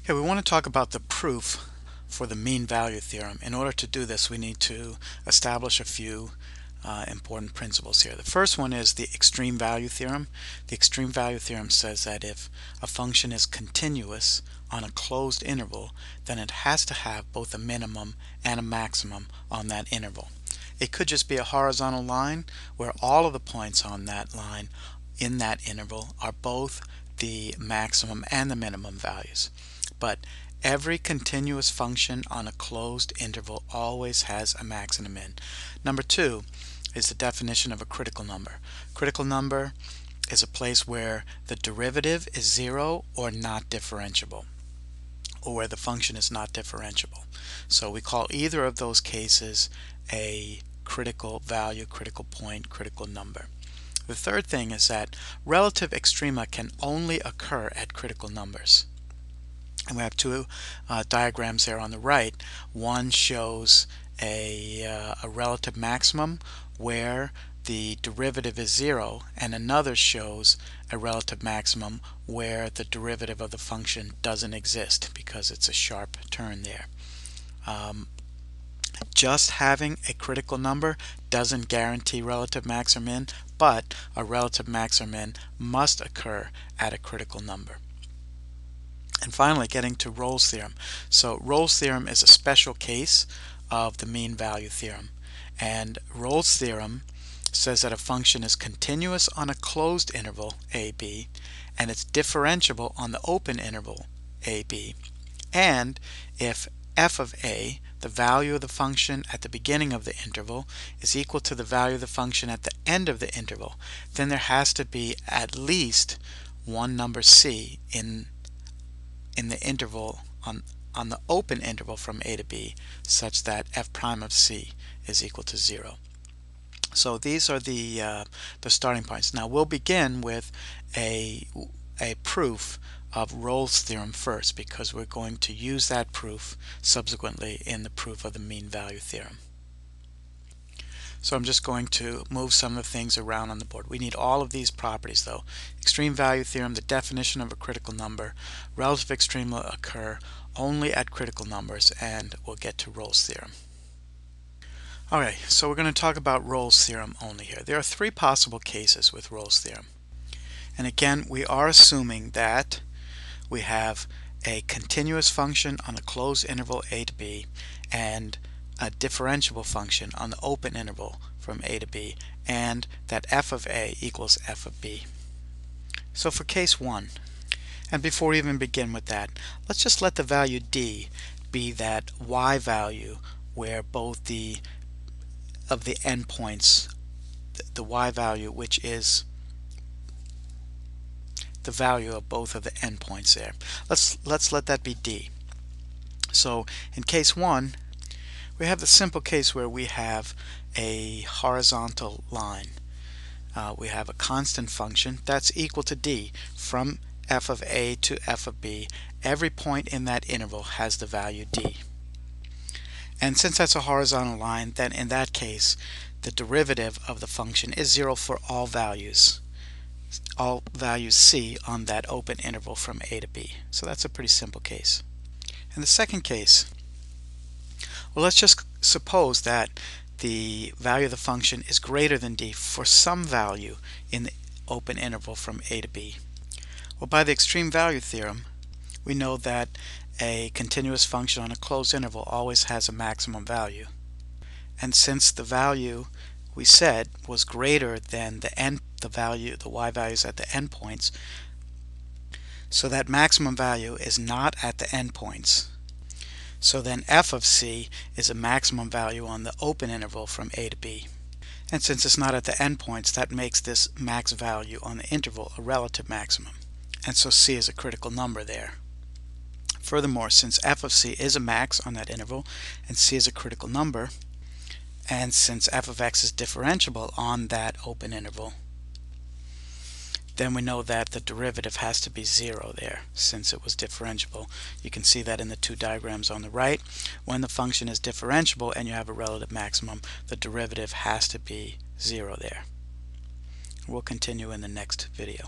Okay, we want to talk about the proof for the mean value theorem. In order to do this, we need to establish a few important principles here. The first one is the extreme value theorem. The extreme value theorem says that if a function is continuous on a closed interval, then it has to have both a minimum and a maximum on that interval. It could just be a horizontal line where all of the points on that line in that interval are both the maximum and the minimum values. But every continuous function on a closed interval always has a max and a min. Number two is the definition of a critical number. Critical number is a place where the derivative is zero or not differentiable, or where the function is not differentiable. So we call either of those cases a critical value, critical point, critical number. The third thing is that relative extrema can only occur at critical numbers. And we have two diagrams there on the right. One shows a relative maximum where the derivative is zero, and another shows a relative maximum where the derivative of the function doesn't exist because it's a sharp turn there. Just having a critical number doesn't guarantee relative max or min, but a relative max or min must occur at a critical number. And finally, getting to Rolle's theorem. So Rolle's theorem is a special case of the mean value theorem. And Rolle's theorem says that a function is continuous on a closed interval ab, and it's differentiable on the open interval ab. And if f of a, the value of the function at the beginning of the interval, is equal to the value of the function at the end of the interval, then there has to be at least one number c in the interval on the open interval from a to b, such that f prime of c is equal to 0. So these are the starting points. Now we'll begin with a proof of Rolle's theorem first, because we're going to use that proof subsequently in the proof of the mean value theorem. So I'm just going to move some of the things around on the board. We need all of these properties though. Extreme value theorem, the definition of a critical number, relative extrema occur only at critical numbers, and we'll get to Rolle's theorem. Okay, so we're going to talk about Rolle's theorem only here. There are three possible cases with Rolle's theorem. And again, we are assuming that we have a continuous function on a closed interval a to b, and a differentiable function on the open interval from a to b, and that f of a equals f of b. So for case 1, and before we even begin with that, let's just let the value d be that y value where both the endpoints, the y value which is the value of both of the endpoints there. Let's let that be d. So in case 1, we have the simple case where we have a horizontal line. We have a constant function that's equal to d from f of a to f of b. Every point in that interval has the value d. And since that's a horizontal line, then in that case the derivative of the function is 0 for all values c on that open interval from a to b. So that's a pretty simple case. In the second case, well, let's just suppose that the value of the function is greater than d for some value in the open interval from a to b. Well, by the extreme value theorem, we know that a continuous function on a closed interval always has a maximum value. And since the value we said was greater than the y values at the endpoints, so that maximum value is not at the endpoints. So then f of c is a maximum value on the open interval from a to b. And since it's not at the endpoints, that makes this max value on the interval a relative maximum. And so c is a critical number there. Furthermore, since f of c is a max on that interval and c is a critical number, and since f of x is differentiable on that open interval, then we know that the derivative has to be 0 there since it was differentiable. You can see that in the two diagrams on the right. When the function is differentiable and you have a relative maximum, the derivative has to be 0 there. We'll continue in the next video.